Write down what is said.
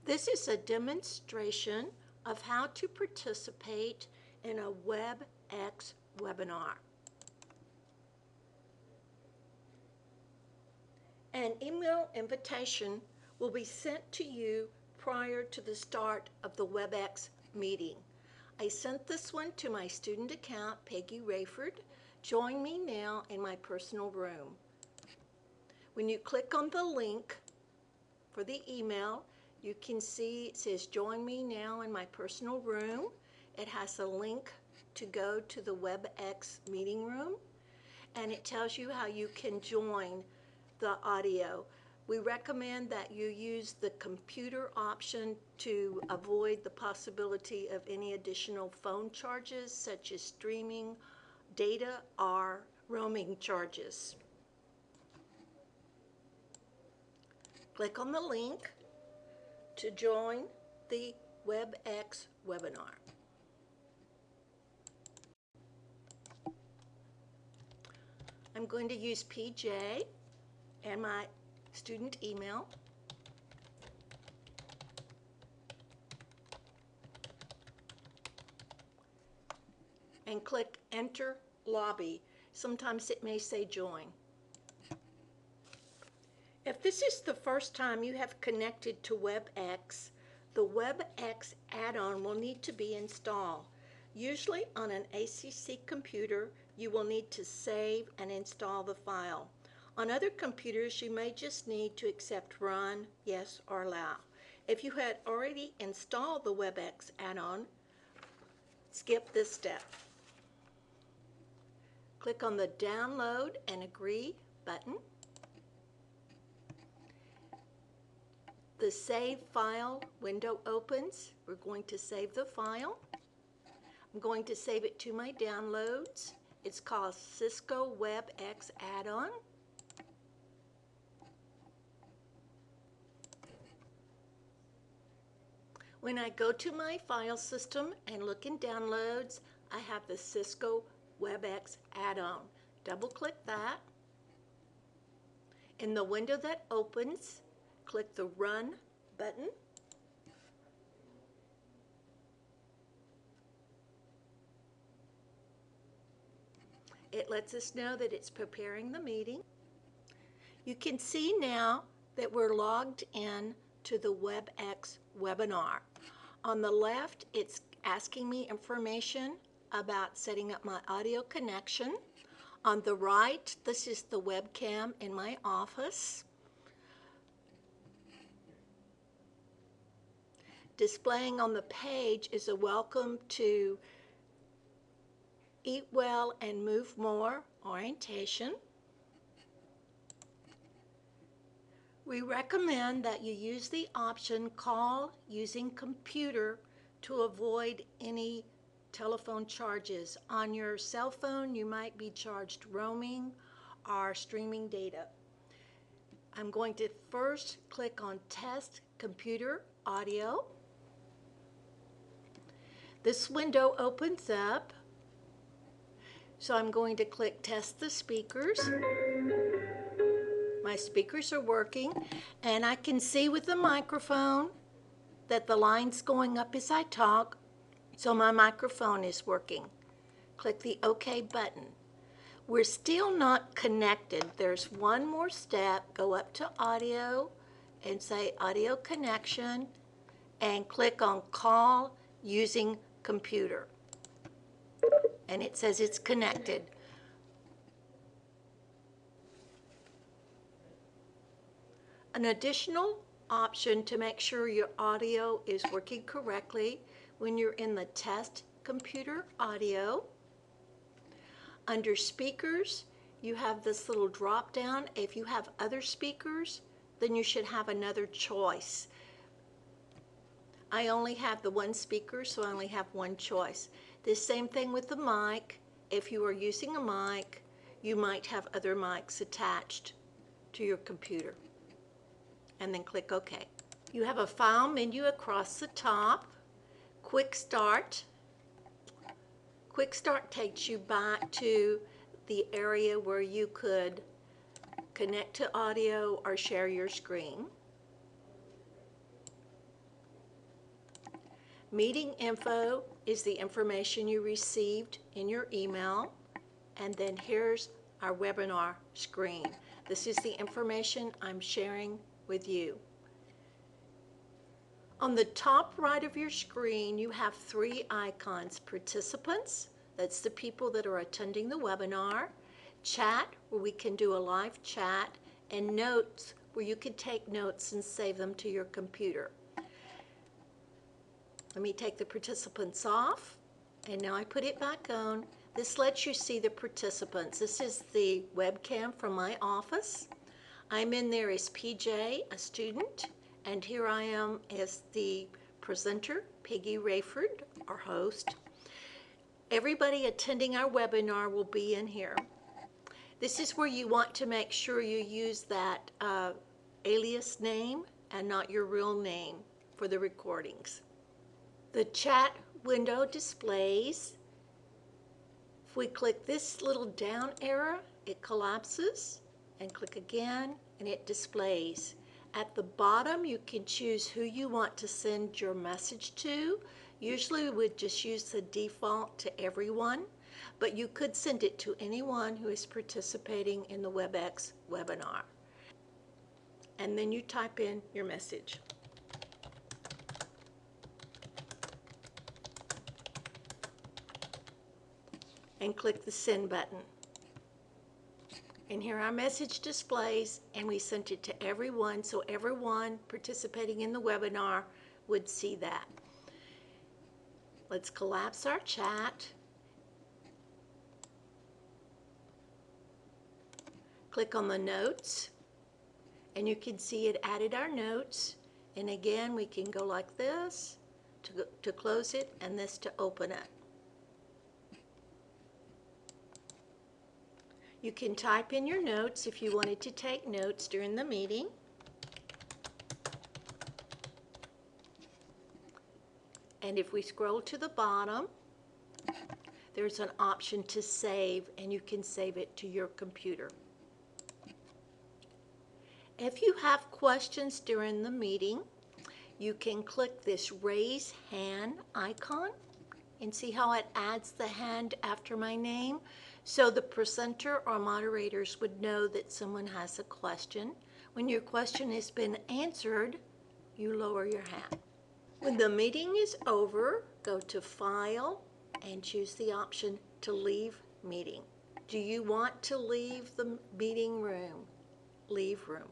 This is a demonstration of how to participate in a WebEx webinar. An email invitation will be sent to you prior to the start of the WebEx meeting. I sent this one to my student account, Peggy Rayford. Join me now in my personal room. When you click on the link for the email, you can see it says join me now in my personal room. It has a link to go to the WebEx meeting room, and it tells you how you can join the audio. We recommend that you use the computer option to avoid the possibility of any additional phone charges such as streaming data or roaming charges. Click on the link to join the WebEx webinar. I'm going to use PJ and my student email. And click Enter Lobby. Sometimes it may say Join. If this is the first time you have connected to WebEx, the WebEx add-on will need to be installed. Usually on an ACC computer, you will need to save and install the file. On other computers, you may just need to accept Run, Yes, or Allow. If you had already installed the WebEx add-on, skip this step. Click on the Download and Agree button. The Save File window opens. We're going to save the file. I'm going to save it to my downloads. It's called Cisco WebEx Add-on. When I go to my file system and look in downloads, I have the Cisco WebEx add-on. Double-click that. In the window that opens, click the Run button. It lets us know that it's preparing the meeting. You can see now that we're logged in to the WebEx webinar. On the left, it's asking me information about setting up my audio connection. On the right, this is the webcam in my office. Displaying on the page is a welcome to Eat Well and Move More orientation. We recommend that you use the option Call Using Computer to avoid any telephone charges. On your cell phone, you might be charged roaming or streaming data. I'm going to first click on Test Computer Audio. This window opens up, so I'm going to click Test the Speakers. My speakers are working, and I can see with the microphone that the line's going up as I talk, so my microphone is working. Click the OK button. We're still not connected. There's one more step. Go up to Audio and say Audio Connection, and click on Call Using Computer. And it says it's connected. An additional option to make sure your audio is working correctly when you're in the Test Computer Audio. Under Speakers, you have this little drop down. If you have other speakers, then you should have another choice. I only have the one speaker, so I only have one choice. The same thing with the mic. If you are using a mic, you might have other mics attached to your computer. And then click OK. You have a file menu across the top. Quick Start. Quick Start takes you back to the area where you could connect to audio or share your screen. Meeting info is the information you received in your email. And then here's our webinar screen. This is the information I'm sharing with you. On the top right of your screen, you have three icons: participants, that's the people that are attending the webinar; chat, where we can do a live chat; and notes, where you can take notes and save them to your computer. Let me take the participants off, and now I put it back on. This lets you see the participants. This is the webcam from my office. I'm in there as PJ, a student, and here I am as the presenter, Peggy Rayford, our host. Everybody attending our webinar will be in here. This is where you want to make sure you use that alias name and not your real name for the recordings. The chat window displays. If we click this little down arrow, it collapses, and click again, and it displays. At the bottom, you can choose who you want to send your message to. Usually, we would just use the default to everyone, but you could send it to anyone who is participating in the WebEx webinar. And then you type in your message. And click the send button. And here our message displays, and we sent it to everyone, so everyone participating in the webinar would see that. Let's collapse our chat. Click on the notes, and you can see it added our notes. And again, we can go like this to close it, and this to open it. You can type in your notes if you wanted to take notes during the meeting. And if we scroll to the bottom, there's an option to save, and you can save it to your computer. If you have questions during the meeting, you can click this raise hand icon and see how it adds the hand after my name. So the presenter or moderators would know that someone has a question. When your question has been answered, you lower your hand. When the meeting is over, go to File and choose the option to leave meeting. Do you want to leave the meeting room? Leave room.